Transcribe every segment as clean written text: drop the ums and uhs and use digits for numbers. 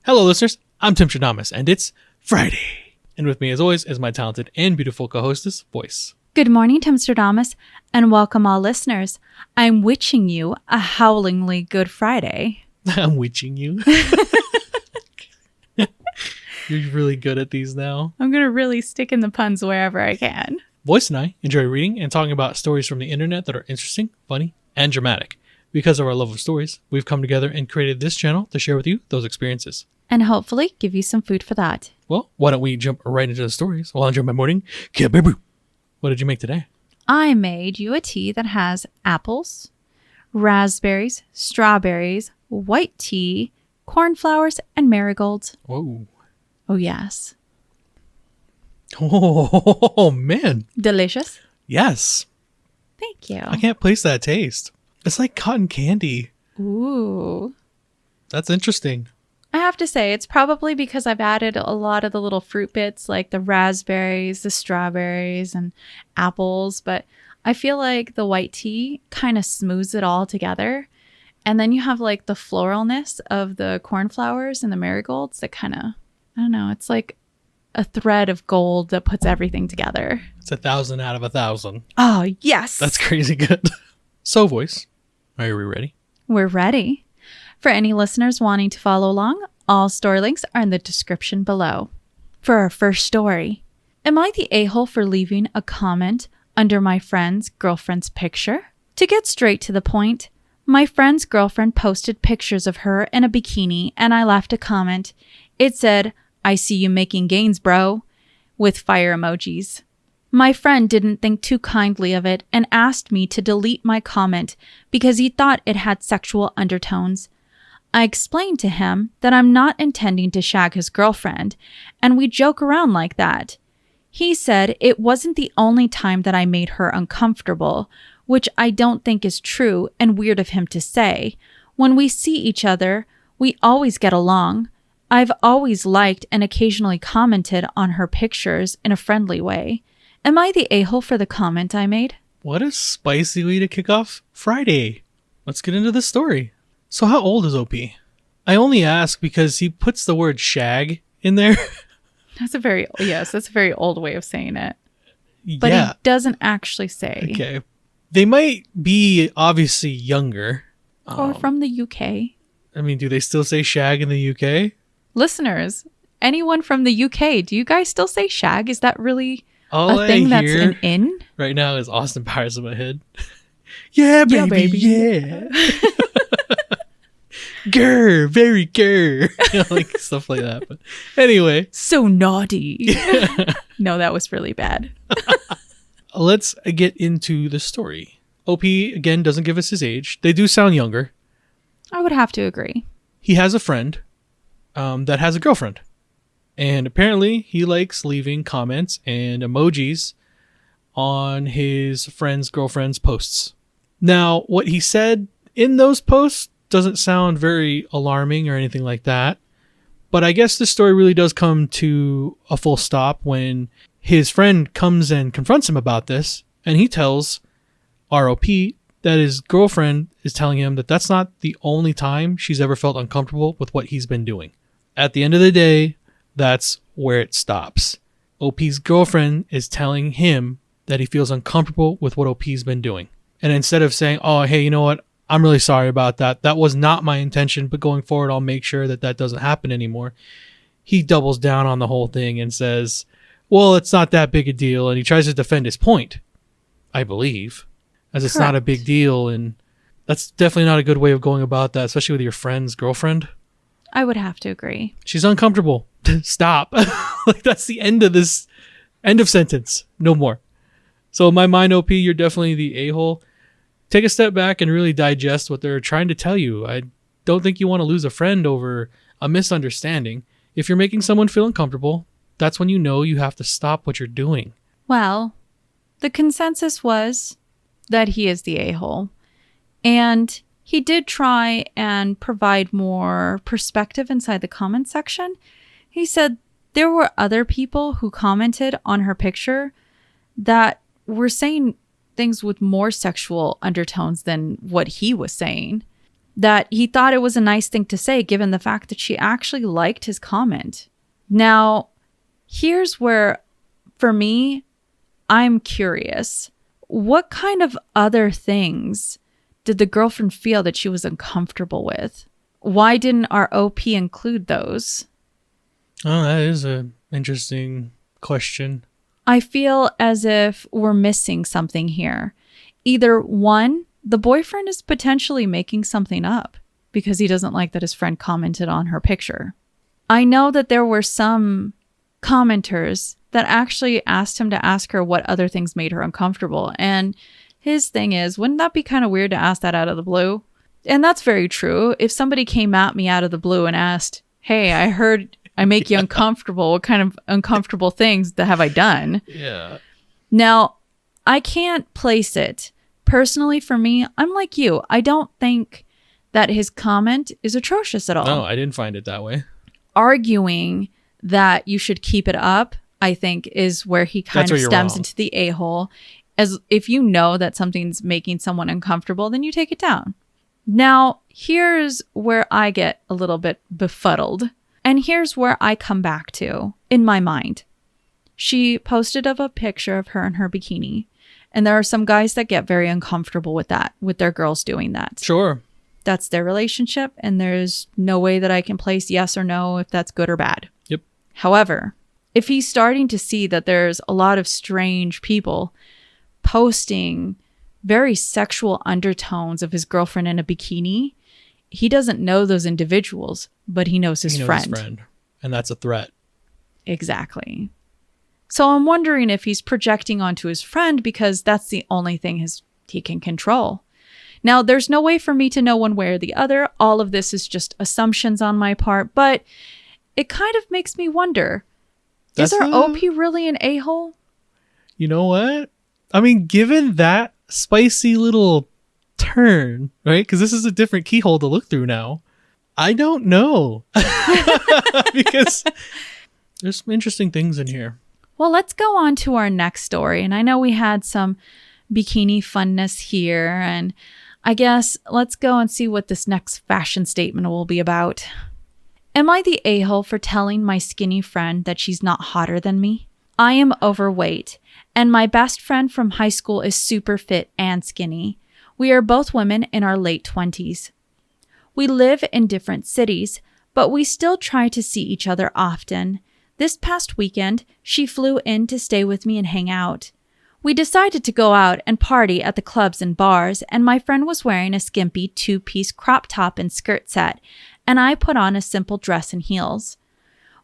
Hello, listeners. I'm Timstradamus, and it's Friday. And with me, as always, is my talented and beautiful co-hostess, Voyse. Good morning, Timstradamus, and welcome all listeners. I'm wishing you a howlingly good Friday. I'm witching you. You're really good at these now. I'm going to really stick in the puns wherever I can. Voyse and I enjoy reading and talking about stories from the internet that are interesting, funny, and dramatic. Because of our love of stories, we've come together and created this channel to share with you those experiences. And hopefully give you some food for that. Well, why don't we jump right into the stories while I enjoy my morning? What did you make today? I made you a tea that has apples, raspberries, strawberries, white tea, cornflowers, and marigolds. Whoa. Oh, yes. Oh, man. Delicious. Yes. Thank you. I can't place that taste. It's like cotton candy. Ooh. That's interesting. I have to say, it's probably because I've added a lot of the little fruit bits like the raspberries, the strawberries, and apples. But I feel like the white tea kind of smooths it all together. And then you have like the floralness of the cornflowers and the marigolds that kind of, I don't know, it's like a thread of gold that puts everything together. It's 1,000 out of 1,000. Oh, yes. That's crazy good. So, Voyse, are we ready? We're ready. For any listeners wanting to follow along, all story links are in the description below. For our first story, am I the a-hole for leaving a comment under my friend's girlfriend's picture? To get straight to the point, my friend's girlfriend posted pictures of her in a bikini and I left a comment. It said, "I see you making gains, bro," with fire emojis. My friend didn't think too kindly of it and asked me to delete my comment because he thought it had sexual undertones. I explained to him that I'm not intending to shag his girlfriend, and we joke around like that. He said it wasn't the only time that I made her uncomfortable, which I don't think is true and weird of him to say. When we see each other, we always get along. I've always liked and occasionally commented on her pictures in a friendly way. Am I the a-hole for the comment I made? What a spicy way to kick off Friday. Let's get into the story. So how old is OP? I only ask because he puts the word shag in there. That's a very old way of saying it. But Yeah. he doesn't actually say. Okay. They might be obviously younger. Or from the UK. I mean, do they still say shag in the UK? Listeners, anyone from the UK, do you guys still say shag? Is that really All a thing I that's hear an in? right now is Austin Powers in my head. Yeah, baby, yeah. Grr, very grr. You know, like stuff like that. But anyway. So naughty. No, that was really bad. Let's get into the story. OP, again, doesn't give us his age. They do sound younger. I would have to agree. He has a friend that has a girlfriend. And apparently he likes leaving comments and emojis on his friend's girlfriend's posts. Now, what he said in those posts doesn't sound very alarming or anything like that. But I guess the story really does come to a full stop when his friend comes and confronts him about this. And he tells ROP that his girlfriend is telling him that that's not the only time she's ever felt uncomfortable with what he's been doing. At the end of the day, that's where it stops. OP's girlfriend is telling him that he feels uncomfortable with what OP's been doing. And instead of saying, oh, hey, you know what? I'm really sorry about that. That was not my intention, but going forward, I'll make sure that that doesn't happen anymore. He doubles down on the whole thing and says, well, it's not that big a deal. And he tries to defend his point, I believe, as it's not a big deal. And that's definitely not a good way of going about that, especially with your friend's girlfriend. I would have to agree. She's uncomfortable. Stop. Like, that's the end of this. End of sentence. No more. So in my mind, OP, you're definitely the a-hole. Take a step back and really digest what they're trying to tell you. I don't think you want to lose a friend over a misunderstanding. If you're making someone feel uncomfortable, that's when you know you have to stop what you're doing. Well, the consensus was that he is the a-hole. And he did try and provide more perspective inside the comment section. He said there were other people who commented on her picture that were saying things with more sexual undertones than what he was saying. that he thought it was a nice thing to say given the fact that she actually liked his comment. Now, here's where, for me, I'm curious. What kind of other things did the girlfriend feel that she was uncomfortable with? Why didn't our OP include those? Oh, that is an interesting question. I feel as if we're missing something here. Either one, the boyfriend is potentially making something up because he doesn't like that his friend commented on her picture. I know that there were some commenters that actually asked him to ask her what other things made her uncomfortable. And his thing is, wouldn't that be kind of weird to ask that out of the blue? And that's very true. If somebody came at me out of the blue and asked, hey, I heard I make you uncomfortable. What kind of uncomfortable things have I done? Yeah. Now, I can't place it. Personally, for me, I'm like you. I don't think that his comment is atrocious at all. No, I didn't find it that way. Arguing that you should keep it up, I think, is where he kind of stems into the a-hole. As if you know that something's making someone uncomfortable, then you take it down. Now, here's where I get a little bit befuddled. And here's where I come back to in my mind. She posted of a picture of her in her bikini. And there are some guys that get very uncomfortable with that, with their girls doing that. Sure. That's their relationship. And there's no way that I can place yes or no if that's good or bad. Yep. However, if he's starting to see that there's a lot of strange people posting very sexual undertones of his girlfriend in a bikini, he doesn't know those individuals, but he knows his friend. And that's a threat. Exactly. So I'm wondering if he's projecting onto his friend because that's the only thing he can control. Now, there's no way for me to know one way or the other. All of this is just assumptions on my part, but it kind of makes me wonder, is our OP really an a-hole? You know what? I mean, given that spicy little turn, right? Because this is a different keyhole to look through now. I don't know. Because there's some interesting things in here. Well, let's go on to our next story. And I know we had some bikini funness here. And I guess let's go and see what this next fashion statement will be about. Am I the a-hole for telling my skinny friend that she's not hotter than me? I am overweight, and my best friend from high school is super fit and skinny. We are both women in our late 20s. We live in different cities, but we still try to see each other often. This past weekend, she flew in to stay with me and hang out. We decided to go out and party at the clubs and bars, and my friend was wearing a skimpy 2-piece crop top and skirt set, and I put on a simple dress and heels.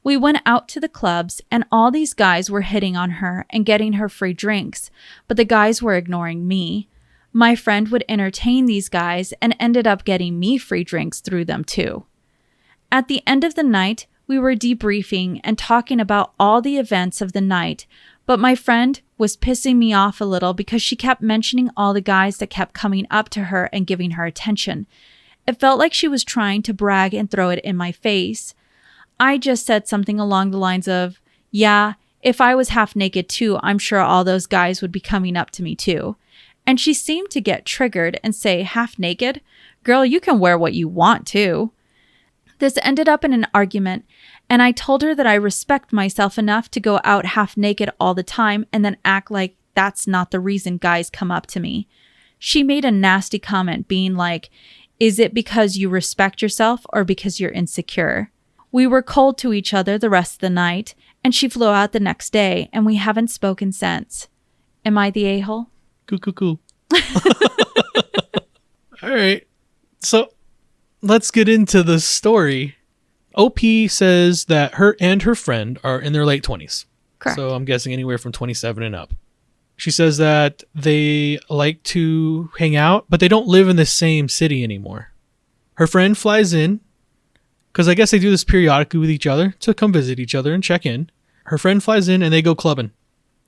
We went out to the clubs, and all these guys were hitting on her and getting her free drinks, but the guys were ignoring me. My friend would entertain these guys and ended up getting me free drinks through them too. At the end of the night, we were debriefing and talking about all the events of the night, but my friend was pissing me off a little because she kept mentioning all the guys that kept coming up to her and giving her attention. It felt like she was trying to brag and throw it in my face. I just said something along the lines of, yeah, if I was half naked too, I'm sure all those guys would be coming up to me too. And she seemed to get triggered and say, half naked? Girl, you can wear what you want too. This ended up in an argument, and I told her that I respect myself enough to go out half naked all the time and then act like that's not the reason guys come up to me. She made a nasty comment being like, is it because you respect yourself or because you're insecure? We were cold to each other the rest of the night, and she flew out the next day, and we haven't spoken since. Am I the a-hole? Cool. All right. So let's get into the story. OP says that her and her friend are in their late 20s. Correct. So I'm guessing anywhere from 27 and up. She says that they like to hang out, but they don't live in the same city anymore. Her friend flies in, because I guess they do this periodically with each other to come visit each other and check in. Her friend flies in and they go clubbing.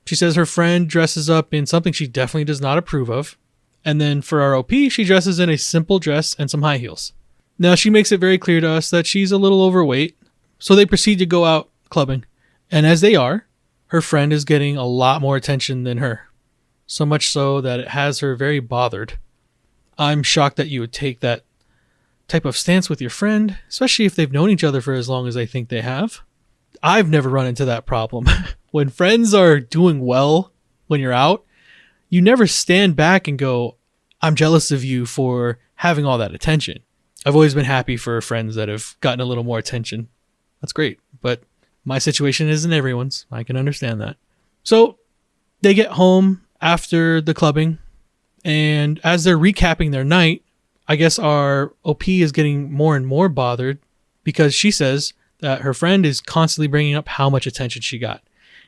She says her friend dresses up in something she definitely does not approve of. And then for our OP, she dresses in a simple dress and some high heels. Now, she makes it very clear to us that she's a little overweight, so they proceed to go out clubbing. And as they are, her friend is getting a lot more attention than her. So much so that it has her very bothered. I'm shocked that you would take that type of stance with your friend, especially if they've known each other for as long as I think they have. I've never run into that problem. When friends are doing well when you're out, you never stand back and go, I'm jealous of you for having all that attention. I've always been happy for friends that have gotten a little more attention. That's great. But my situation isn't everyone's. I can understand that. So they get home after the clubbing, and as they're recapping their night, I guess our OP is getting more and more bothered because she says that her friend is constantly bringing up how much attention she got,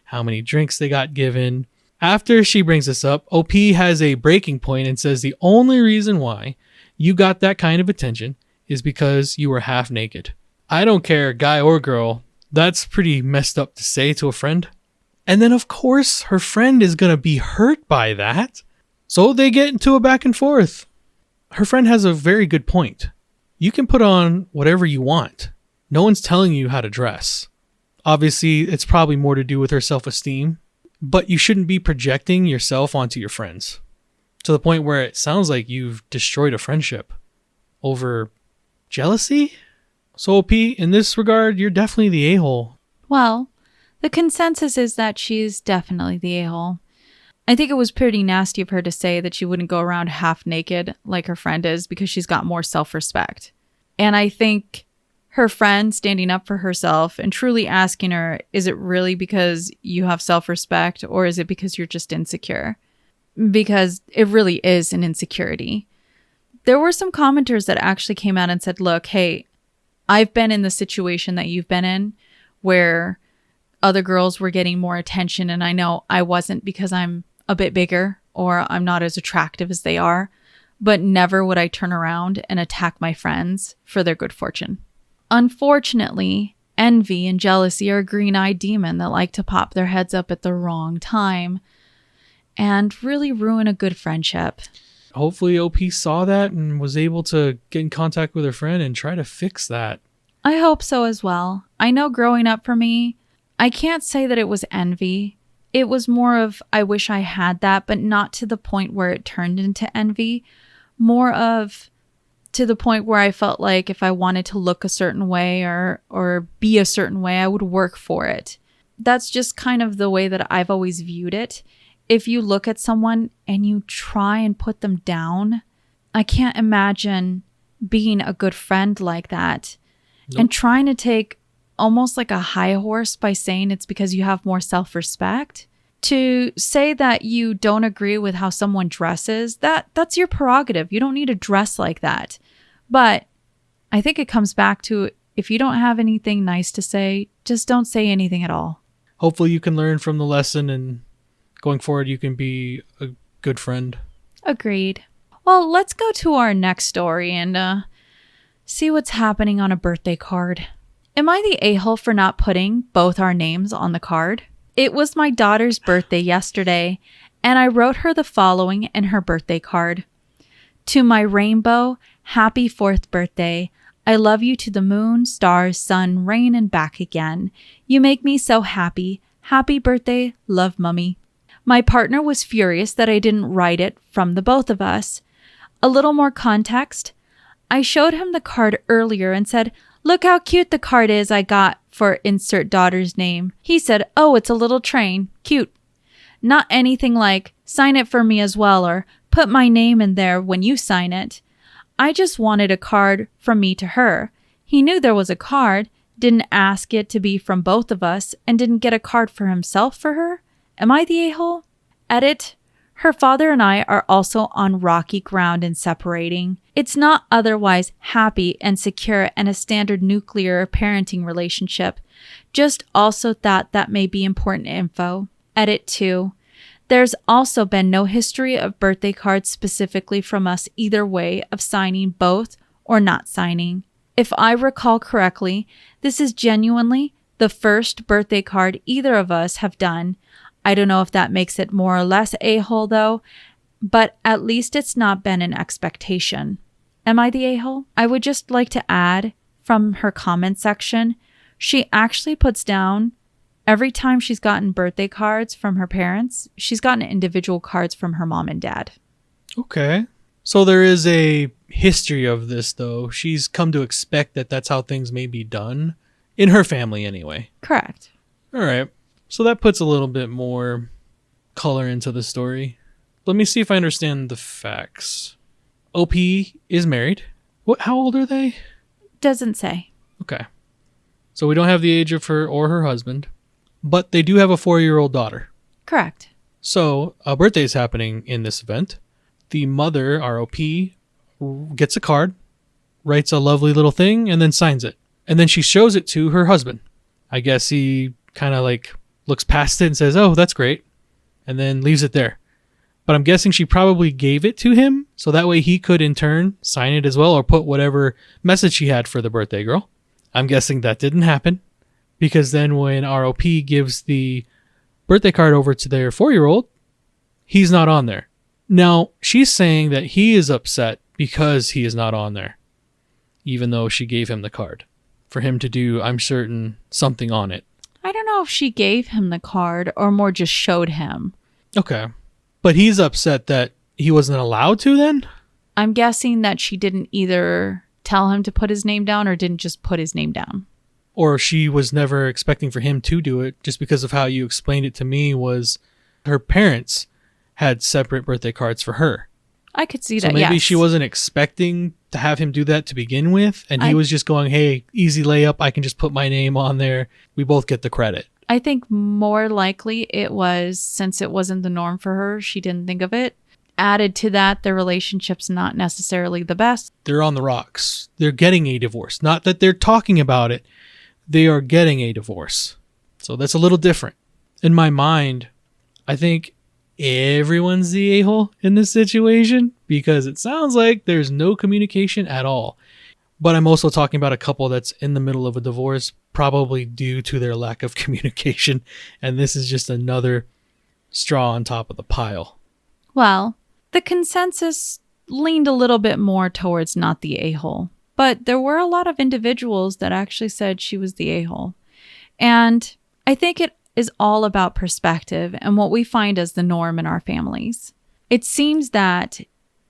how many drinks they got given. After she brings this up, OP has a breaking point and says the only reason why you got that kind of attention is because you were half naked. I don't care, guy or girl. That's pretty messed up to say to a friend. And then, of course, her friend is going to be hurt by that. So they get into a back and forth. Her friend has a very good point. You can put on whatever you want. No one's telling you how to dress. Obviously, it's probably more to do with her self-esteem, but you shouldn't be projecting yourself onto your friends to the point where it sounds like you've destroyed a friendship over jealousy. So OP, in this regard, you're definitely the a-hole. Well, the consensus is that she's definitely the a-hole. I think it was pretty nasty of her to say that she wouldn't go around half naked like her friend is because she's got more self-respect. And I think her friend standing up for herself and truly asking her, is it really because you have self-respect or is it because you're just insecure? Because it really is an insecurity. There were some commenters that actually came out and said, look, hey, I've been in the situation that you've been in where other girls were getting more attention and I know I wasn't because I'm a bit bigger or I'm not as attractive as they are, but never would I turn around and attack my friends for their good fortune. Unfortunately, envy and jealousy are a green-eyed demon that like to pop their heads up at the wrong time and really ruin a good friendship. Hopefully OP saw that and was able to get in contact with her friend and try to fix that. I hope so as well. I know growing up for me, I can't say that it was envy. It was more of, I wish I had that, but not to the point where it turned into envy. More of to the point where I felt like if I wanted to look a certain way or be a certain way, I would work for it. That's just kind of the way that I've always viewed it. If you look at someone and you try and put them down, I can't imagine being a good friend like that. Nope. And trying to take almost like a high horse by saying it's because you have more self-respect. To say that you don't agree with how someone dresses, that's your prerogative. You don't need to dress like that. But I think it comes back to if you don't have anything nice to say, just don't say anything at all. Hopefully you can learn from the lesson and going forward you can be a good friend. Agreed. Well, let's go to our next story and see what's happening on a birthday card. Am I the a-hole for not putting both our names on the card? It was my daughter's birthday yesterday, and I wrote her the following in her birthday card. To my rainbow, happy 4th birthday. I love you to the moon, stars, sun, rain, and back again. You make me so happy. Happy birthday, love, Mummy. My partner was furious that I didn't write it from the both of us. A little more context. I showed him the card earlier and said, look how cute the card is I got for insert daughter's name. He said, oh, it's a little train. Cute. Not anything like, sign it for me as well, or put my name in there when you sign it. I just wanted a card from me to her. He knew there was a card, didn't ask it to be from both of us, and didn't get a card for himself for her. Am I the a-hole? Edit. Her father and I are also on rocky ground in separating. It's not otherwise happy and secure and a standard nuclear parenting relationship. Just also thought that may be important info. Edit 2. There's also been no history of birthday cards specifically from us either way of signing both or not signing. If I recall correctly, this is genuinely the first birthday card either of us have done. I don't know if that makes it more or less a-hole though, but at least it's not been an expectation. Am I the a-hole? I would just like to add from her comment section, she actually puts down every time she's gotten birthday cards from her parents, she's gotten individual cards from her mom and dad. Okay. So there is a history of this, though, she's come to expect that that's how things may be done. In her family, anyway. Correct. All right. So that puts a little bit more color into the story. Let me see if I understand the facts. OP is married. How old are they? Doesn't say. Okay. So we don't have the age of her or her husband, but they do have a 4-year-old daughter. Correct. So a birthday is happening in this event. The mother, ROP, gets a card, writes a lovely little thing, and then signs it. And then she shows it to her husband. I guess he kind of like looks past it and says, "Oh, that's great," and then leaves it there. But I'm guessing she probably gave it to him so that way he could in turn sign it as well or put whatever message she had for the birthday girl. I'm guessing that didn't happen because then when ROP gives the birthday card over to their 4-year-old, he's not on there. Now, she's saying that he is upset because he is not on there, even though she gave him the card for him to do, I'm certain, something on it. I don't know if she gave him the card or more just showed him. Okay. But he's upset that he wasn't allowed to then? I'm guessing that she didn't either tell him to put his name down or didn't just put his name down. Or she was never expecting for him to do it just because of how you explained it to me was her parents had separate birthday cards for her. I could see So that, maybe yes. she wasn't expecting to have him do that to begin with. And he was just going, hey, easy layup. I can just put my name on there. We both get the credit. I think more likely it was, since it wasn't the norm for her, she didn't think of it. Added to that, their relationship's not necessarily the best. They're on the rocks. They're getting a divorce. Not that they're talking about it. They are getting a divorce. So that's a little different. In my mind, I think everyone's the a-hole in this situation because it sounds like there's no communication at all. But I'm also talking about a couple that's in the middle of a divorce, probably due to their lack of communication. And this is just another straw on top of the pile. Well, the consensus leaned a little bit more towards not the a-hole. But there were a lot of individuals that actually said she was the a-hole. And I think it is all about perspective and what we find as the norm in our families. It seems that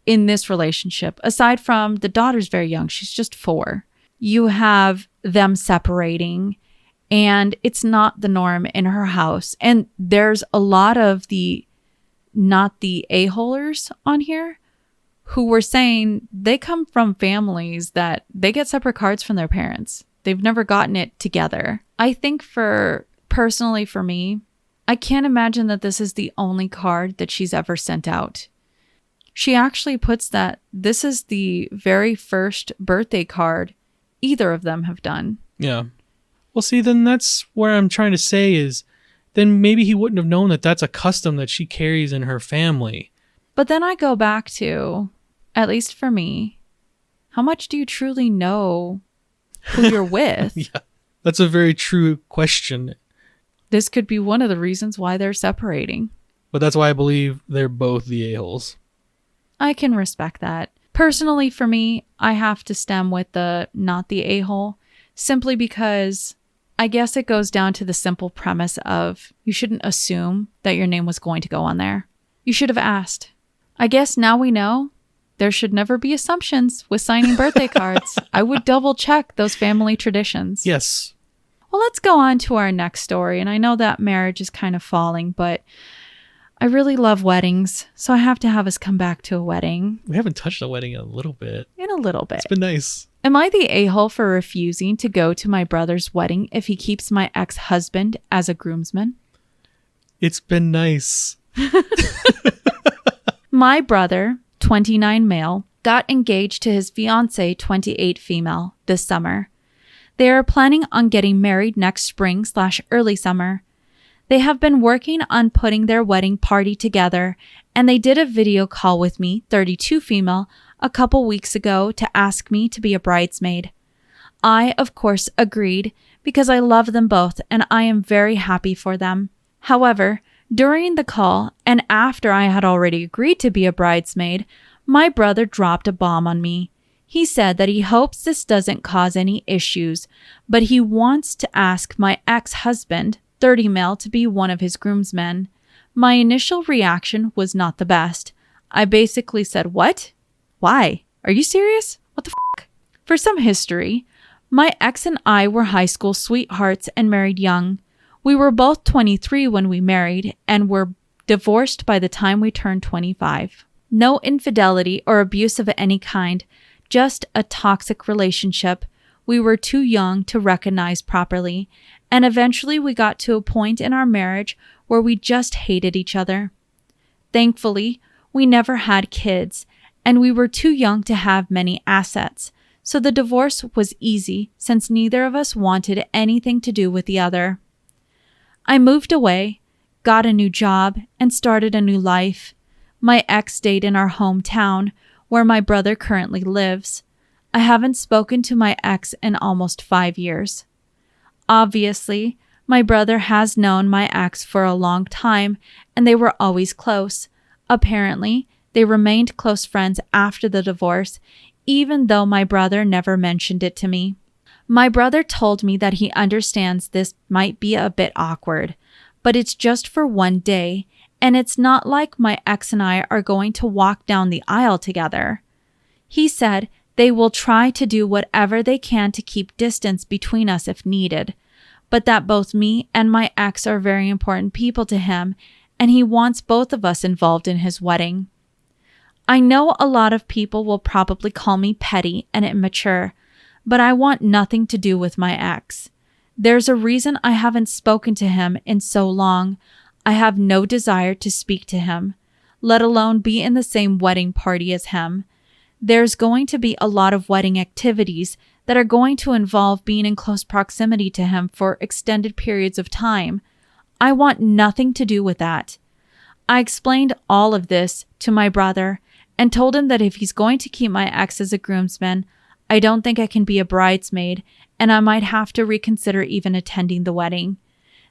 in this relationship, aside from the daughter's very young, she's just 4, you have them separating and it's not the norm in her house. And there's a lot of the not the a-holers on here who were saying they come from families that they get separate cards from their parents. They've never gotten it together. I think personally for me, I can't imagine that this is the only card that she's ever sent out. She actually puts that this is the very first birthday card either of them have done. Yeah. Well, see, then that's where I'm trying to say is then maybe he wouldn't have known that that's a custom that she carries in her family. But then I go back to, at least for me, how much do you truly know who you're with? Yeah, that's a very true question. This could be one of the reasons why they're separating. But that's why I believe they're both the a-holes. I can respect that. Personally, for me, I have to stem with the not the a-hole, simply because I guess it goes down to the simple premise of you shouldn't assume that your name was going to go on there. You should have asked. I guess now we know there should never be assumptions with signing birthday cards. I would double check those family traditions. Yes. Well, let's go on to our next story. And I know that marriage is kind of falling, but I really love weddings. So I have to have us come back to a wedding. We haven't touched a wedding in a little bit. In a little bit. It's been nice. Am I the a-hole for refusing to go to my brother's wedding if he keeps my ex-husband as a groomsman? It's been nice. My brother, 29 male, got engaged to his fiancée, 28 female, this summer. They are planning on getting married next spring/early summer. They have been working on putting their wedding party together, and they did a video call with me, 32 female, a couple weeks ago to ask me to be a bridesmaid. I, of course, agreed because I love them both and I am very happy for them. However, during the call and after I had already agreed to be a bridesmaid, my brother dropped a bomb on me. He said that he hopes this doesn't cause any issues, but he wants to ask my ex-husband, 30 male, to be one of his groomsmen. My initial reaction was not the best. I basically said, "What? Why?" Are you serious? What the f? For some history, my ex and I were high school sweethearts and married young. We were both 23 when we married and were divorced by the time we turned 25. No infidelity or abuse of any kind, just a toxic relationship we were too young to recognize properly, and eventually we got to a point in our marriage where we just hated each other. Thankfully, we never had kids, and we were too young to have many assets, so the divorce was easy since neither of us wanted anything to do with the other. I moved away, got a new job, and started a new life. My ex stayed in our hometown, where my brother currently lives. I haven't spoken to my ex in almost 5 years. Obviously, my brother has known my ex for a long time, and they were always close. Apparently, they remained close friends after the divorce, even though my brother never mentioned it to me. My brother told me that he understands this might be a bit awkward, but it's just for one day, and it's not like my ex and I are going to walk down the aisle together. He said they will try to do whatever they can to keep distance between us if needed, but that both me and my ex are very important people to him, and he wants both of us involved in his wedding. I know a lot of people will probably call me petty and immature, but I want nothing to do with my ex. There's a reason I haven't spoken to him in so long. I have no desire to speak to him, let alone be in the same wedding party as him. There's going to be a lot of wedding activities that are going to involve being in close proximity to him for extended periods of time. I want nothing to do with that. I explained all of this to my brother and told him that if he's going to keep my ex as a groomsman, I don't think I can be a bridesmaid, and I might have to reconsider even attending the wedding.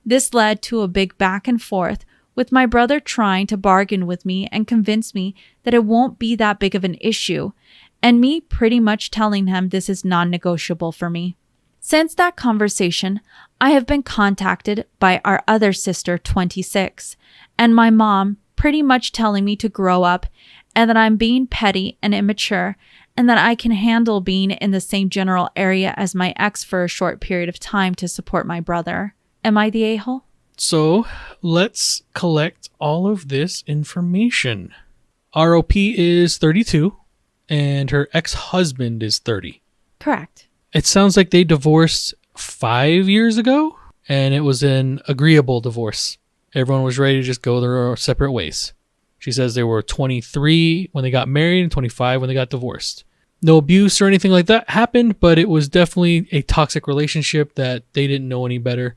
This led to a big back and forth, with my brother trying to bargain with me and convince me that it won't be that big of an issue, and me pretty much telling him this is non-negotiable for me. Since that conversation, I have been contacted by our other sister, 26, and my mom pretty much telling me to grow up and that I'm being petty and immature and that I can handle being in the same general area as my ex for a short period of time to support my brother. Am I the a-hole? So let's collect all of this information. ROP is 32 and her ex-husband is 30. Correct. It sounds like they divorced 5 years ago and it was an agreeable divorce. Everyone was ready to just go their separate ways. She says they were 23 when they got married and 25 when they got divorced. No abuse or anything like that happened, but it was definitely a toxic relationship that they didn't know any better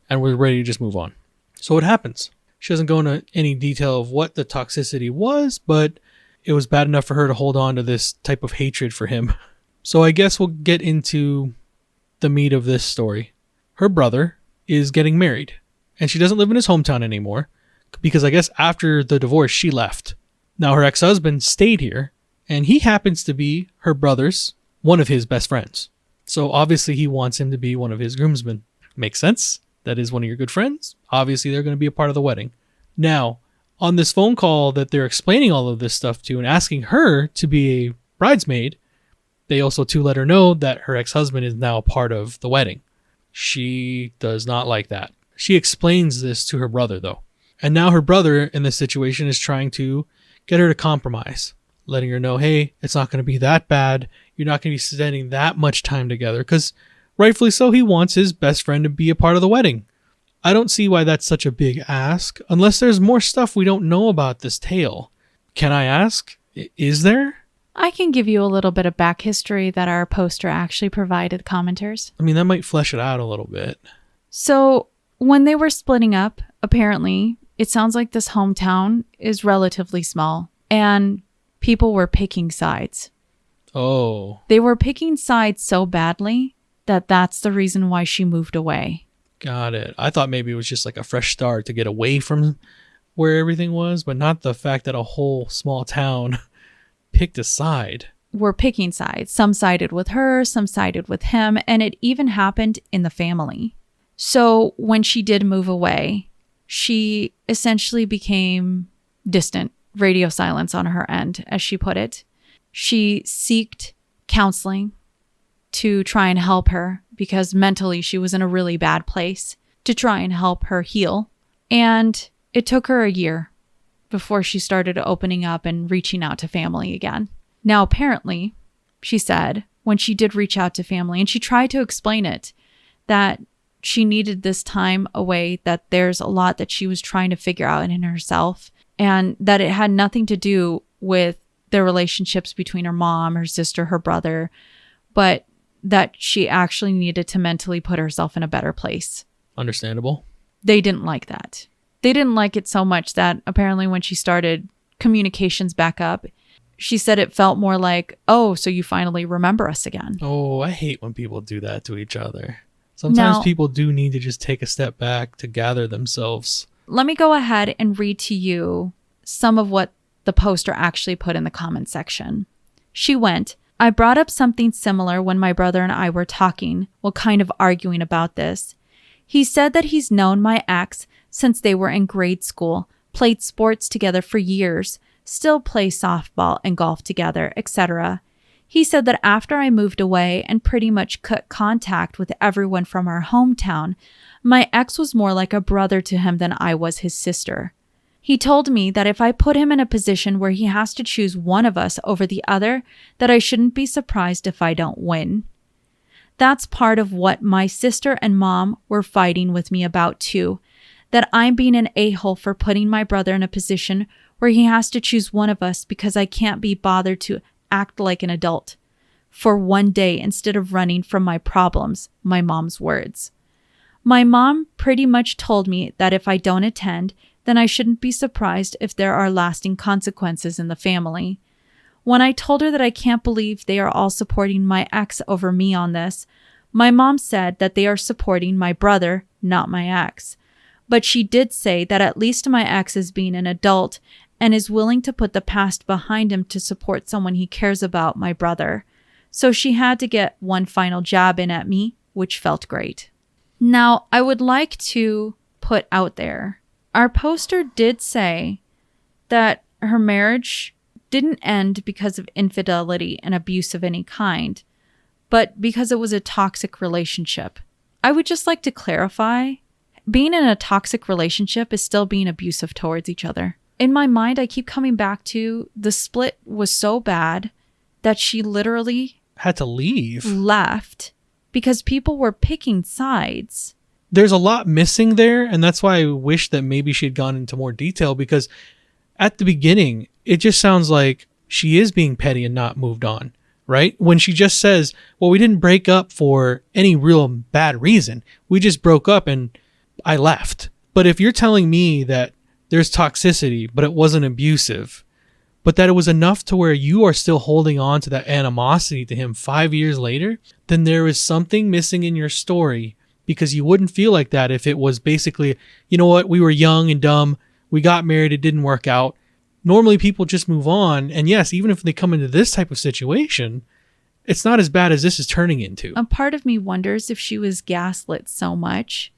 and were ready to just move on. So what happens? She doesn't go into any detail of what the toxicity was, but it was bad enough for her to hold on to this type of hatred for him. So I guess we'll get into the meat of this story. Her brother is getting married, and she doesn't live in his hometown anymore because I guess after the divorce, she left. Now her ex-husband stayed here, and he happens to be her brother's, one of his best friends. So obviously he wants him to be one of his groomsmen. Makes sense. That is one of your good friends. Obviously they're going to be a part of the wedding. Now, on this phone call that they're explaining all of this stuff to and asking her to be a bridesmaid, they also to let her know that her ex-husband is now a part of the wedding. She does not like that. She explains this to her brother though. And now her brother in this situation is trying to get her to compromise, letting her know, hey, it's not going to be that bad. You're not going to be spending that much time together, because rightfully so, he wants his best friend to be a part of the wedding. I don't see why that's such a big ask, unless there's more stuff we don't know about this tale. Can I ask? Is there? I can give you a little bit of back history that our poster actually provided commenters. I mean, that might flesh it out a little bit. So when they were splitting up, apparently, it sounds like this hometown is relatively small and people were picking sides. Oh. They were picking sides so badly that that's the reason why she moved away. Got it. I thought maybe it was just like a fresh start to get away from where everything was, but not the fact that a whole small town picked a side. Were picking sides. Some sided with her, some sided with him, and it even happened in the family. So when she did move away, she essentially became distant, radio silence on her end, as she put it. She sought counseling to try and help her because mentally she was in a really bad place, to try and help her heal. And it took her a year before she started opening up and reaching out to family again. Now, apparently, she said when she did reach out to family and she tried to explain it, that she needed this time away, that there's a lot that she was trying to figure out in herself, and that it had nothing to do with their relationships between her mom, her sister, her brother, but that she actually needed to mentally put herself in a better place. Understandable. They didn't like that. They didn't like it so much that apparently when she started communications back up, she said it felt more like, oh, so you finally remember us again. Oh, I hate when people do that to each other. Sometimes people do need to just take a step back to gather themselves. Let me go ahead and read to you some of what the poster actually put in the comment section. She went, I brought up something similar when my brother and I were talking, well, kind of arguing about this. He said that he's known my ex since they were in grade school, played sports together for years, still play softball and golf together, etc. He said that after I moved away and pretty much cut contact with everyone from our hometown, my ex was more like a brother to him than I was his sister. He told me that if I put him in a position where he has to choose one of us over the other, that I shouldn't be surprised if I don't win. That's part of what my sister and mom were fighting with me about too, that I'm being an a-hole for putting my brother in a position where he has to choose one of us because I can't be bothered to act like an adult for one day instead of running from my problems, my mom's words. My mom pretty much told me that if I don't attend, then I shouldn't be surprised if there are lasting consequences in the family. When I told her that I can't believe they are all supporting my ex over me on this, my mom said that they are supporting my brother, not my ex. But she did say that at least my ex is being an adult and is willing to put the past behind him to support someone he cares about, my brother. So she had to get one final jab in at me, which felt great. Now, I would like to put out there, our poster did say that her marriage didn't end because of infidelity and abuse of any kind, but because it was a toxic relationship. I would just like to clarify, being in a toxic relationship is still being abusive towards each other. In my mind, I keep coming back to the split was so bad that she literally had to leave. Left because people were picking sides. There's a lot missing there, and that's why I wish that maybe she had gone into more detail, because at the beginning, it just sounds like she is being petty and not moved on, right? When she just says, well, we didn't break up for any real bad reason. We just broke up and I left. But if you're telling me that there's toxicity, but it wasn't abusive, but that it was enough to where you are still holding on to that animosity to him 5 years later, then there is something missing in your story, because you wouldn't feel like that if it was basically, you know what, we were young and dumb, we got married, it didn't work out. Normally people just move on, and yes, even if they come into this type of situation, it's not as bad as this is turning into. A part of me wonders if she was gaslit so much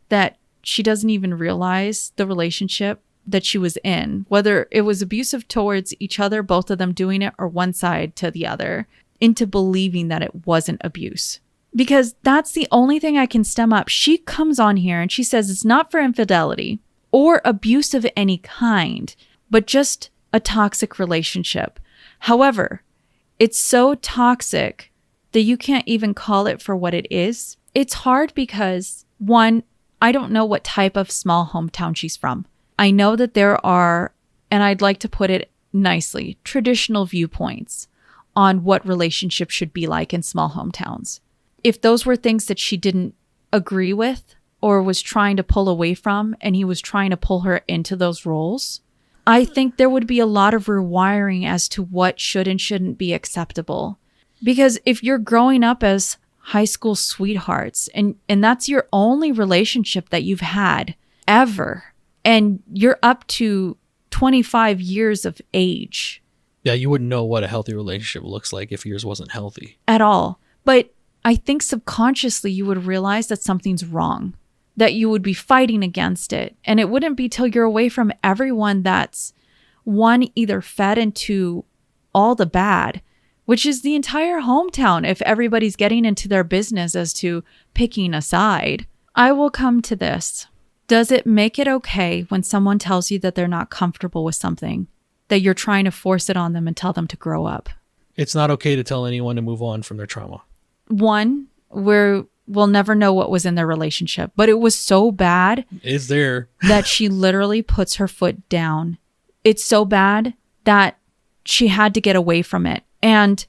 that she doesn't even realize the relationship that she was in, whether it was abusive towards each other, both of them doing it, or one side to the other, into believing that it wasn't abuse. Because that's the only thing I can stem up. She comes on here and she says it's not for infidelity or abuse of any kind, but just a toxic relationship. However, it's so toxic that you can't even call it for what it is. It's hard because, one, I don't know what type of small hometown she's from. I know that there are, and I'd like to put it nicely, traditional viewpoints on what relationships should be like in small hometowns. If those were things that she didn't agree with or was trying to pull away from, and he was trying to pull her into those roles, I think there would be a lot of rewiring as to what should and shouldn't be acceptable. Because if you're growing up as high school sweethearts and that's your only relationship that you've had ever, and you're up to 25 years of age. Yeah, you wouldn't know what a healthy relationship looks like if yours wasn't healthy. At all. But I think subconsciously you would realize that something's wrong, that you would be fighting against it. And it wouldn't be till you're away from everyone that's, one, either fed into all the bad, which is the entire hometown if everybody's getting into their business as to picking a side. I will come to this. Does it make it okay when someone tells you that they're not comfortable with something, that you're trying to force it on them and tell them to grow up? It's not okay to tell anyone to move on from their trauma. One, we'll never know what was in their relationship, but it was so bad Is there that she literally puts her foot down. It's so bad that she had to get away from it. And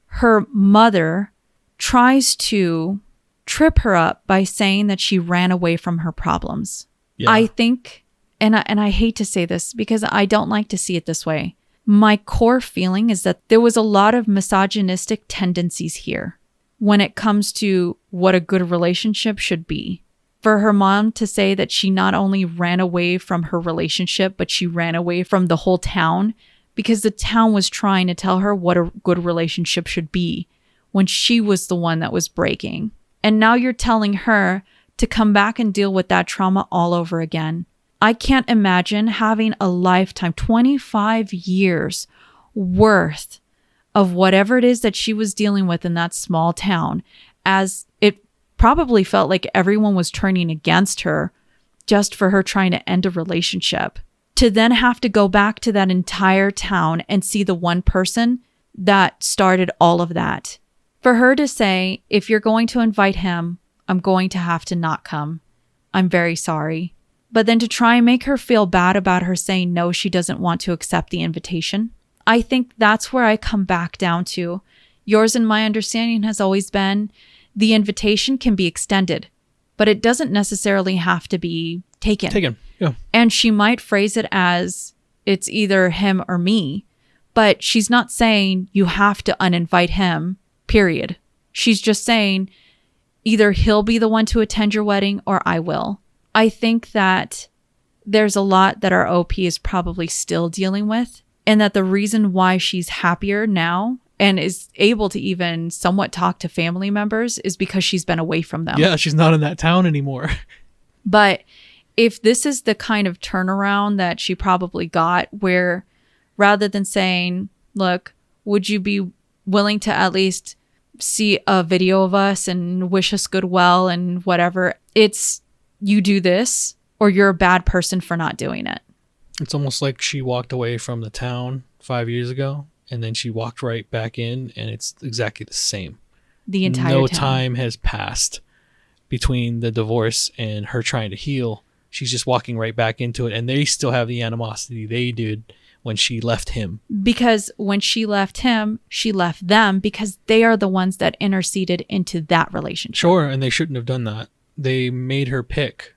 her mother tries to trip her up by saying that she ran away from her problems. Yeah. I think, and I hate to say this because I don't like to see it this way. My core feeling is that there was a lot of misogynistic tendencies here when it comes to what a good relationship should be. For her mom to say that she not only ran away from her relationship, but she ran away from the whole town because the town was trying to tell her what a good relationship should be when she was the one that was breaking. And now you're telling her to come back and deal with that trauma all over again. I can't imagine having a lifetime, 25 years worth of whatever it is that she was dealing with in that small town, as it probably felt like everyone was turning against her just for her trying to end a relationship. To then have to go back to that entire town and see the one person that started all of that. For her to say, if you're going to invite him, I'm going to have to not come. I'm very sorry. But then to try and make her feel bad about her saying no, she doesn't want to accept the invitation. I think that's where I come back down to. Yours and my understanding has always been the invitation can be extended, but it doesn't necessarily have to be taken. Yeah. And she might phrase it as it's either him or me, but she's not saying you have to uninvite him, period. She's just saying either he'll be the one to attend your wedding or I will. I think that there's a lot that our OP is probably still dealing with, and that the reason why she's happier now and is able to even somewhat talk to family members is because she's been away from them. Yeah, she's not in that town anymore. But if this is the kind of turnaround that she probably got, where rather than saying, look, would you be willing to at least see a video of us and wish us goodwill and whatever, it's you do this or you're a bad person for not doing it. It's almost like she walked away from the town 5 years ago and then she walked right back in, and it's exactly the same. The entire No town. time has passed between the divorce and her trying to heal. She's just walking right back into it, and they still have the animosity they did when she left him. Because when she left him, she left them because they are the ones that interceded into that relationship. Sure, and they shouldn't have done that. They made her pick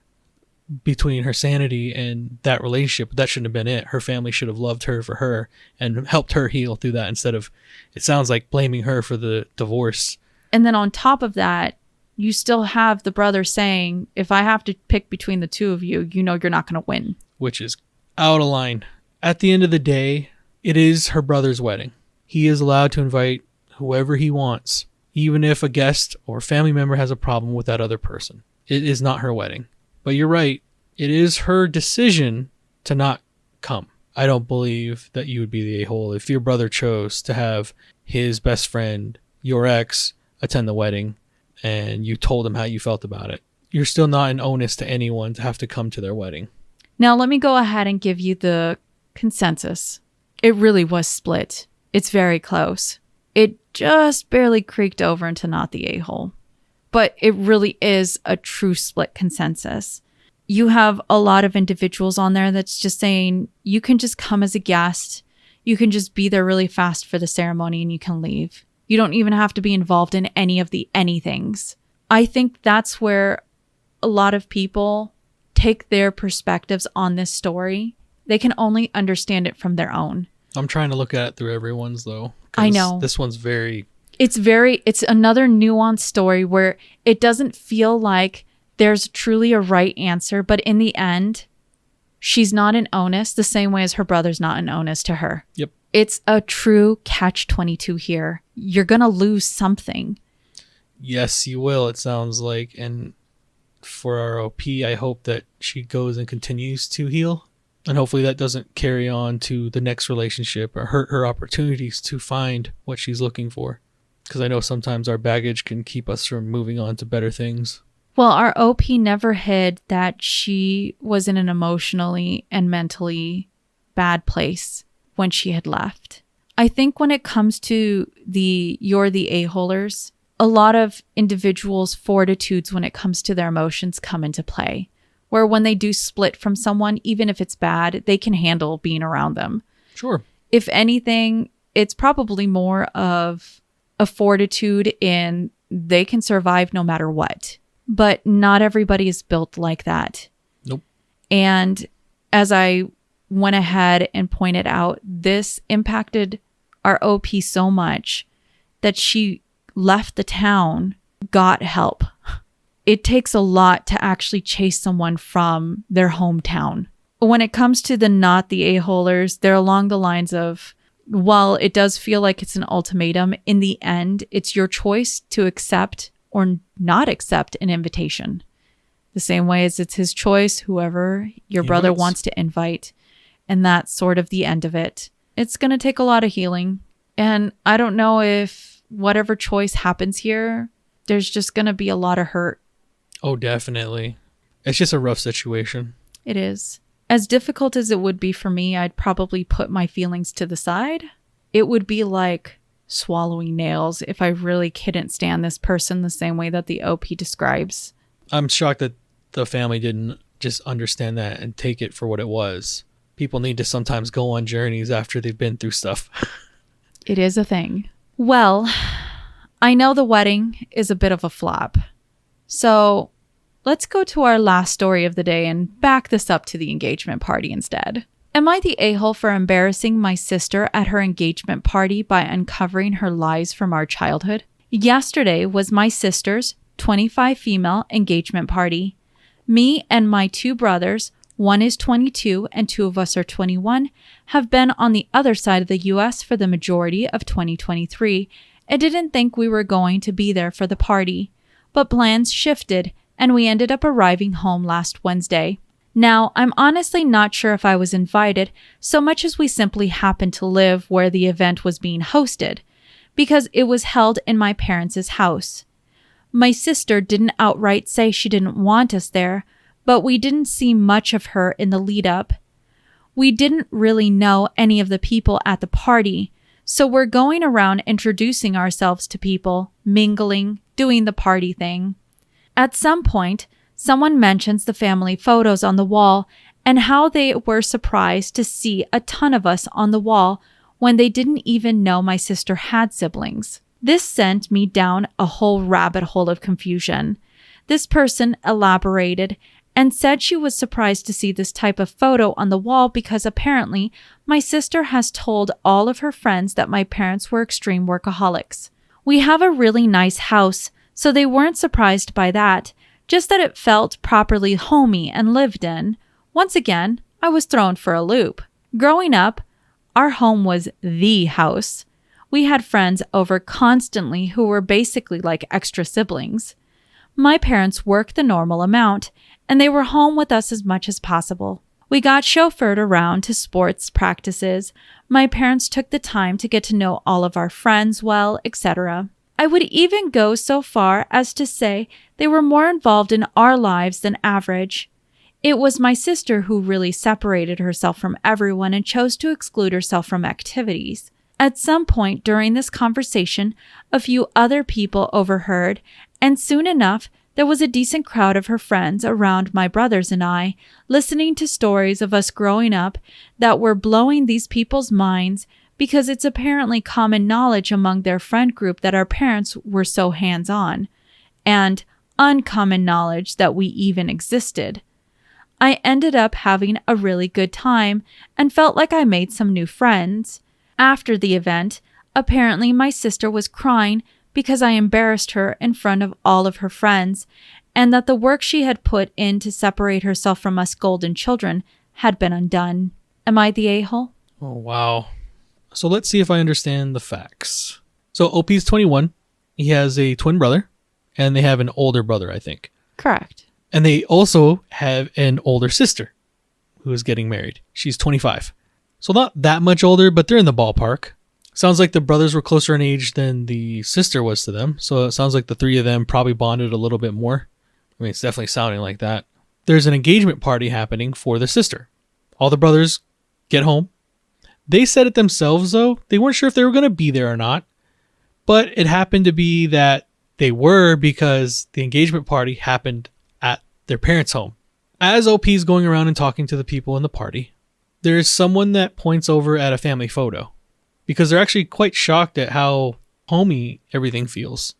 between her sanity and that relationship. That shouldn't have been it. Her family should have loved her for her and helped her heal through that instead of, it sounds like, blaming her for the divorce. And then on top of that, you still have the brother saying, if I have to pick between the two of you, you know you're not going to win. Which is out of line. At the end of the day, it is her brother's wedding. He is allowed to invite whoever he wants, even if a guest or family member has a problem with that other person. It is not her wedding. But you're right. It is her decision to not come. I don't believe that you would be the a-hole if your brother chose to have his best friend, your ex, attend the wedding, and you told him how you felt about it. You're still not an onus to anyone to have to come to their wedding. Now, let me go ahead and give you the consensus. It really was split. It's very close. It just barely creaked over into not the a-hole. But it really is a true split consensus. You have a lot of individuals on there that's just saying, you can just come as a guest. You can just be there really fast for the ceremony and you can leave. You don't even have to be involved in any of the anythings. I think that's where a lot of people take their perspectives on this story. They can only understand it from their own. I'm trying to look at it through everyone's, though. I know. This one's very... It's another nuanced story where it doesn't feel like there's truly a right answer, but in the end, she's not an onus the same way as her brother's not an onus to her. Yep. It's a true catch-22 here. You're going to lose something. Yes, you will, it sounds like. And for our OP, I hope that she goes and continues to heal And hopefully that doesn't carry on to the next relationship or hurt her opportunities to find what she's looking for. Because I know sometimes our baggage can keep us from moving on to better things. Well, our OP never hid that she was in an emotionally and mentally bad place when she had left. I think when it comes to you're the a-holers, a lot of individuals' fortitudes when it comes to their emotions come into play. Where when they do split from someone, even if it's bad, they can handle being around them. Sure. If anything, it's probably more of a fortitude in they can survive no matter what. But not everybody is built like that. Nope. And as I went ahead and pointed out, this impacted our OP so much that she left the town, got help. It takes a lot to actually chase someone from their hometown. When it comes to the not the a-holers, they're along the lines of, while it does feel like it's an ultimatum, in the end, it's your choice to accept or not accept an invitation. The same way as it's his choice, whoever your brother wants to invite. And that's sort of the end of it. It's going to take a lot of healing. And I don't know if whatever choice happens here, there's just going to be a lot of hurt. Oh, definitely. It's just a rough situation. It is. As difficult as it would be for me, I'd probably put my feelings to the side. It would be like swallowing nails if I really couldn't stand this person the same way that the OP describes. I'm shocked that the family didn't just understand that and take it for what it was. People need to sometimes go on journeys after they've been through stuff. It is a thing. Well, I know the wedding is a bit of a flop. So let's go to our last story of the day and back this up to the engagement party instead. Am I the a-hole for embarrassing my sister at her engagement party by uncovering her lies from our childhood? Yesterday was my sister's 25 female engagement party. Me and my two brothers, one is 22 and two of us are 21, have been on the other side of the US for the majority of 2023 and didn't think we were going to be there for the party. But plans shifted and we ended up arriving home last Wednesday. Now, I'm honestly not sure if I was invited so much as we simply happened to live where the event was being hosted, because it was held in my parents' house. My sister didn't outright say she didn't want us there, but we didn't see much of her in the lead up. We didn't really know any of the people at the party, so we're going around introducing ourselves to people, mingling, doing the party thing. At some point, someone mentions the family photos on the wall and how they were surprised to see a ton of us on the wall when they didn't even know my sister had siblings. This sent me down a whole rabbit hole of confusion. This person elaborated and said she was surprised to see this type of photo on the wall because apparently my sister has told all of her friends that my parents were extreme workaholics. We have a really nice house, so they weren't surprised by that, just that it felt properly homey and lived in. Once again, I was thrown for a loop. Growing up, our home was the house. We had friends over constantly who were basically like extra siblings. My parents worked the normal amount, and they were home with us as much as possible. We got chauffeured around to sports practices. My parents took the time to get to know all of our friends well, etc. I would even go so far as to say they were more involved in our lives than average. It was my sister who really separated herself from everyone and chose to exclude herself from activities. At some point during this conversation, a few other people overheard, and soon enough, there was a decent crowd of her friends around my brothers and I, listening to stories of us growing up that were blowing these people's minds because it's apparently common knowledge among their friend group that our parents were so hands-on, and uncommon knowledge that we even existed. I ended up having a really good time and felt like I made some new friends. After the event, apparently my sister was crying because I embarrassed her in front of all of her friends, and that the work she had put in to separate herself from us golden children had been undone. Am I the a-hole? Oh, wow. So let's see if I understand the facts. So OP's 21. He has a twin brother, and they have an older brother, I think. Correct. And they also have an older sister who is getting married. She's 25. So not that much older, but they're in the ballpark. Sounds like the brothers were closer in age than the sister was to them. So it sounds like the three of them probably bonded a little bit more. I mean, it's definitely sounding like that. There's an engagement party happening for the sister. All the brothers get home. They said it themselves, though. They weren't sure if they were going to be there or not. But it happened to be that they were, because the engagement party happened at their parents' home. As OP's going around and talking to the people in the party, there's someone that points over at a family photo, because they're actually quite shocked at how homey everything feels,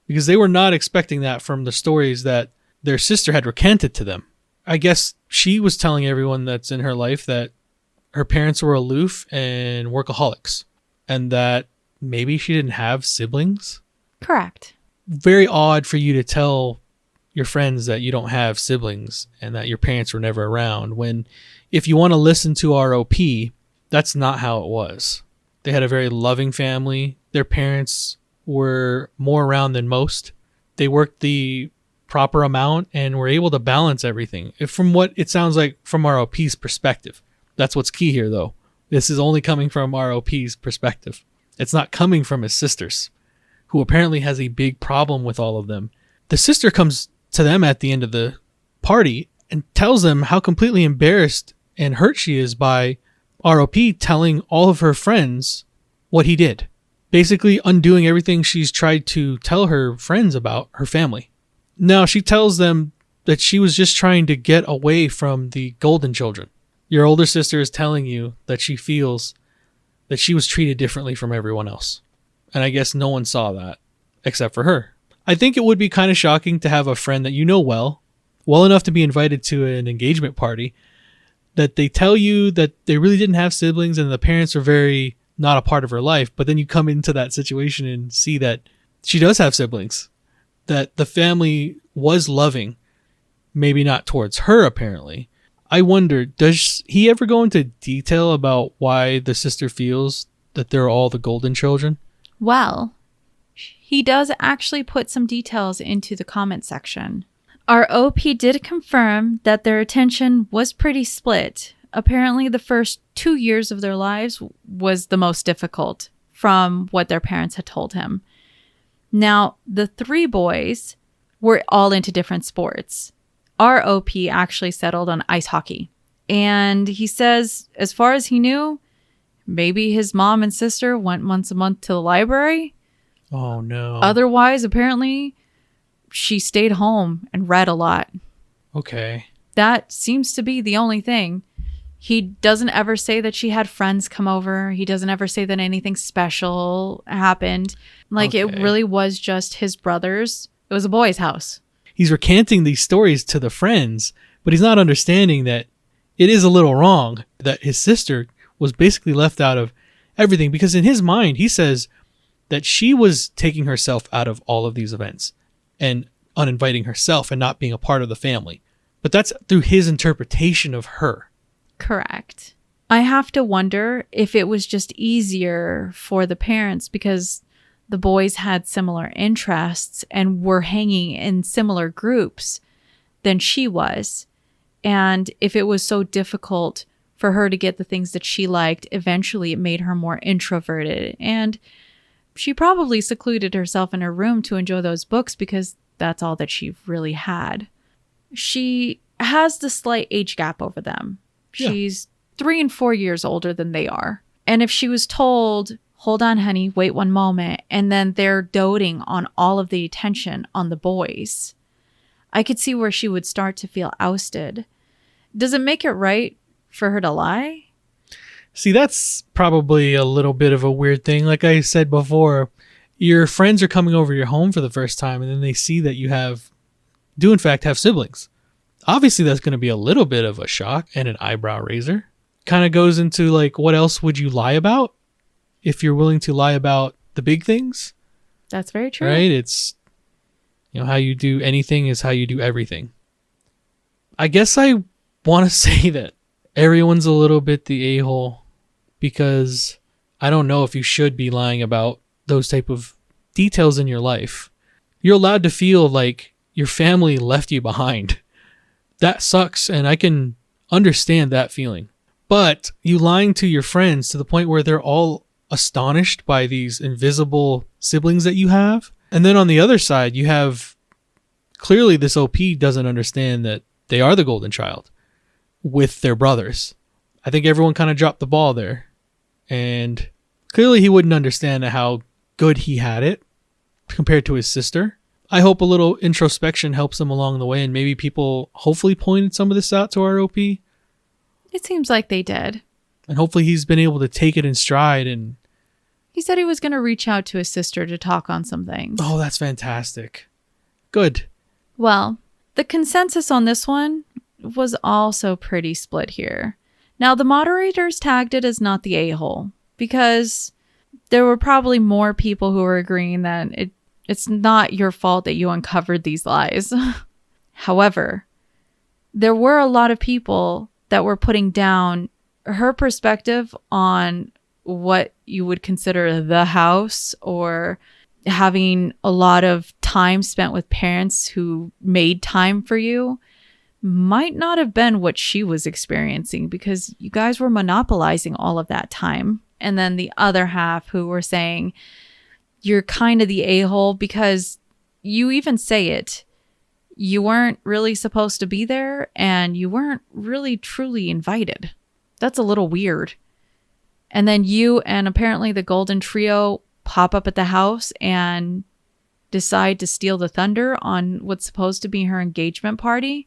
because they were not expecting that from the stories that their sister had recanted to them. I guess she was telling everyone that's in her life that her parents were aloof and workaholics, and that maybe she didn't have siblings. Correct. Very odd for you to tell your friends that you don't have siblings and that your parents were never around, when if you want to listen to our OP, that's not how it was. They had a very loving family. Their parents were more around than most. They worked the proper amount and were able to balance everything. From what it sounds like from our OP's perspective. That's what's key here, though. This is only coming from our OP's perspective. It's not coming from his sisters, who apparently has a big problem with all of them. The sister comes to them at the end of the party and tells them how completely embarrassed and hurt she is by ROP telling all of her friends what he did. Basically undoing everything she's tried to tell her friends about her family. Now she tells them that she was just trying to get away from the golden children. Your older sister is telling you that she feels that she was treated differently from everyone else. And I guess no one saw that except for her. I think it would be kind of shocking to have a friend that you know well enough to be invited to an engagement party, that they tell you that they really didn't have siblings and the parents are very not a part of her life. But then you come into that situation and see that she does have siblings, that the family was loving, maybe not towards her apparently. I wonder, does he ever go into detail about why the sister feels that they're all the golden children? Well, he does actually put some details into the comment section. Our OP did confirm that their attention was pretty split. Apparently, the first 2 years of their lives was the most difficult from what their parents had told him. Now, the three boys were all into different sports. Our OP actually settled on ice hockey. And he says, as far as he knew, maybe his mom and sister went once a month to the library. Oh, no. Otherwise, apparently, she stayed home and read a lot. Okay. That seems to be the only thing. He doesn't ever say that she had friends come over. He doesn't ever say that anything special happened. Like, It really was just his brothers. It was a boys' house. He's recanting these stories to the friends, but he's not understanding that it is a little wrong that his sister was basically left out of everything, because in his mind, he says that she was taking herself out of all of these events and uninviting herself and not being a part of the family. But that's through his interpretation of her. Correct. I have to wonder if it was just easier for the parents because the boys had similar interests and were hanging in similar groups than she was. And if it was so difficult for her to get the things that she liked, eventually it made her more introverted. And she probably secluded herself in her room to enjoy those books because that's all that she really had. She has the slight age gap over them. Yeah. She's 3 and 4 years older than they are. And if she was told, hold on, honey, wait one moment, and then they're doting on all of the attention on the boys, I could see where she would start to feel ousted. Does it make it right for her to lie? See, that's probably a little bit of a weird thing. Like I said before, your friends are coming over your home for the first time and then they see that you do in fact have siblings. Obviously, that's going to be a little bit of a shock and an eyebrow raiser. Kind of goes into like, what else would you lie about if you're willing to lie about the big things? That's very true. Right? It's, how you do anything is how you do everything. I guess I want to say that everyone's a little bit the a-hole because I don't know if you should be lying about those type of details in your life. You're allowed to feel like your family left you behind. That sucks, and I can understand that feeling. But you lying to your friends to the point where they're all astonished by these invisible siblings that you have. And then on the other side, you have clearly this OP doesn't understand that they are the golden child with their brothers. I think everyone kind of dropped the ball there. And clearly he wouldn't understand how good he had it compared to his sister. I hope a little introspection helps him along the way, and maybe people hopefully pointed some of this out to our OP. It seems like they did. And hopefully he's been able to take it in stride. And he said he was going to reach out to his sister to talk on some things. Oh, that's fantastic. Good. Well, the consensus on this one was also pretty split here. Now, the moderators tagged it as not the a-hole because there were probably more people who were agreeing that it's not your fault that you uncovered these lies. However, there were a lot of people that were putting down her perspective on what you would consider the house, or having a lot of time spent with parents who made time for you, might not have been what she was experiencing, because you guys were monopolizing all of that time. And then the other half who were saying you're kind of the a-hole because you even say it. You weren't really supposed to be there, and you weren't really truly invited. That's a little weird. And then you and apparently the Golden Trio pop up at the house and decide to steal the thunder on what's supposed to be her engagement party,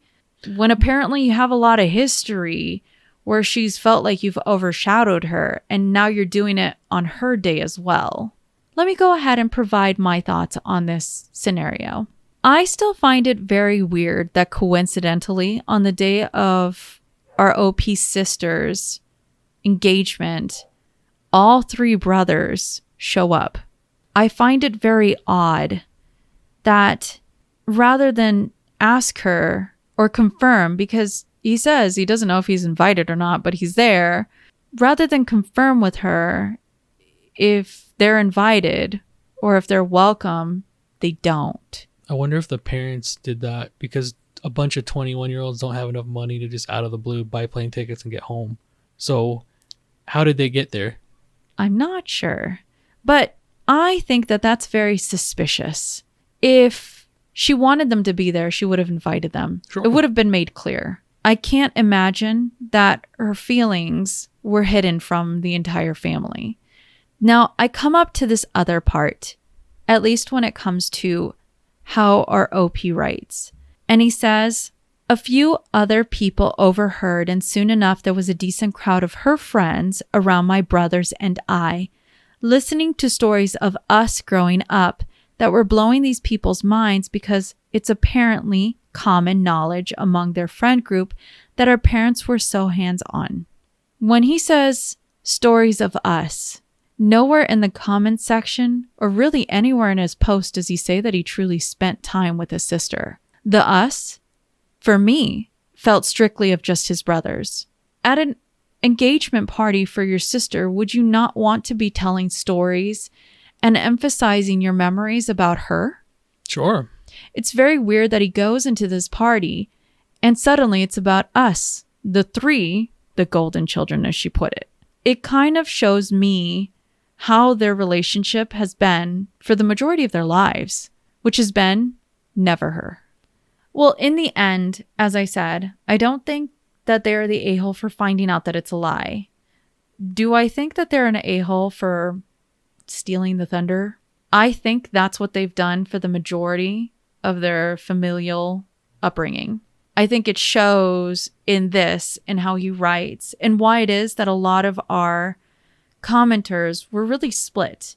when apparently you have a lot of history where she's felt like you've overshadowed her, and now you're doing it on her day as well. Let me go ahead and provide my thoughts on this scenario. I still find it very weird that coincidentally, on the day of our OP sister's engagement, all three brothers show up. I find it very odd that rather than ask her or confirm, because he says he doesn't know if he's invited or not, but he's there, rather than confirm with her if they're invited or if they're welcome, they don't. I wonder if the parents did that because a bunch of 21-year-olds don't have enough money to just out of the blue buy plane tickets and get home. So how did they get there? I'm not sure, but I think that that's very suspicious. If she wanted them to be there, she would have invited them. Sure. It would have been made clear. I can't imagine that her feelings were hidden from the entire family. Now, I come up to this other part, at least when it comes to how our OP writes. And he says, a few other people overheard, and soon enough there was a decent crowd of her friends around my brothers and I, listening to stories of us growing up that were blowing these people's minds, because it's apparently common knowledge among their friend group that our parents were so hands-on. When he says stories of us, nowhere in the comments section or really anywhere in his post does he say that he truly spent time with his sister. The us, for me, felt strictly of just his brothers. At an engagement party for your sister, would you not want to be telling stories and emphasizing your memories about her? Sure. It's very weird that he goes into this party and suddenly it's about us, the three, the golden children, as she put it. It kind of shows me how their relationship has been for the majority of their lives, which has been never her. Well, in the end, as I said, I don't think that they're the a-hole for finding out that it's a lie. Do I think that they're an a-hole for stealing the thunder? I think that's what they've done for the majority of their familial upbringing. I think it shows in this and how he writes, and why it is that a lot of our commenters were really split.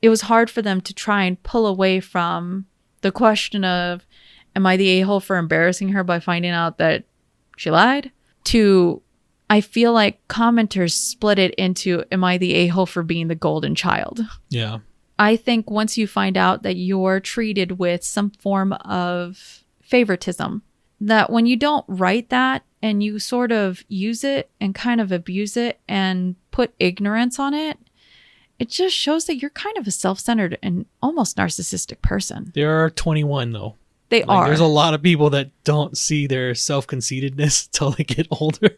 It was hard for them to try and pull away from the question of, am I the a-hole for embarrassing her by finding out that she lied? To, I feel like commenters split it into, am I the a-hole for being the golden child? Yeah. I think once you find out that you're treated with some form of favoritism, that when you don't write that and you sort of use it and kind of abuse it and put ignorance on it, it just shows that you're kind of a self-centered and almost narcissistic person. There are 21 though. They Like, are. there's a lot of people that don't see their self-conceitedness till they get older.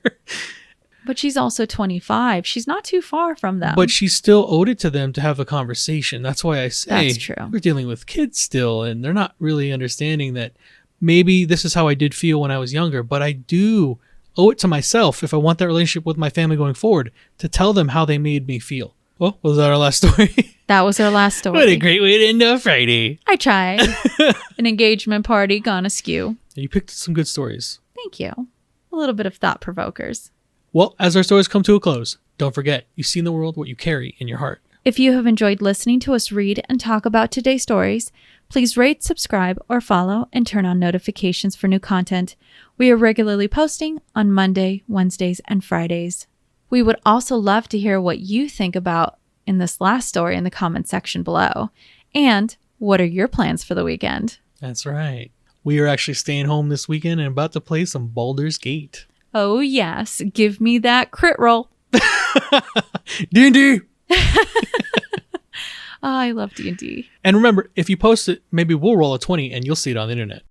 But she's also 25. She's not too far from them. But she still owed it to them to have a conversation. That's why I say That's true. we're dealing with kids still, and they're not really understanding that maybe this is how I did feel when I was younger, but I do owe it to myself if I want that relationship with my family going forward to tell them how they made me feel. Well, was that our last story? That was our last story. What a great way to end a Friday. I tried. An engagement party gone askew. You picked some good stories. Thank you. A little bit of thought provokers. Well, as our stories come to a close, don't forget, you see in the world what you carry in your heart. If you have enjoyed listening to us read and talk about today's stories, please rate, subscribe, or follow and turn on notifications for new content. We are regularly posting on Monday, Wednesdays, and Fridays. We would also love to hear what you think about in this last story in the comment section below. And what are your plans for the weekend? That's right. We are actually staying home this weekend and about to play some Baldur's Gate. Oh yes, give me that crit roll. D&D! I love D&D. And remember, if you post it, maybe we'll roll a 20 and you'll see it on the internet.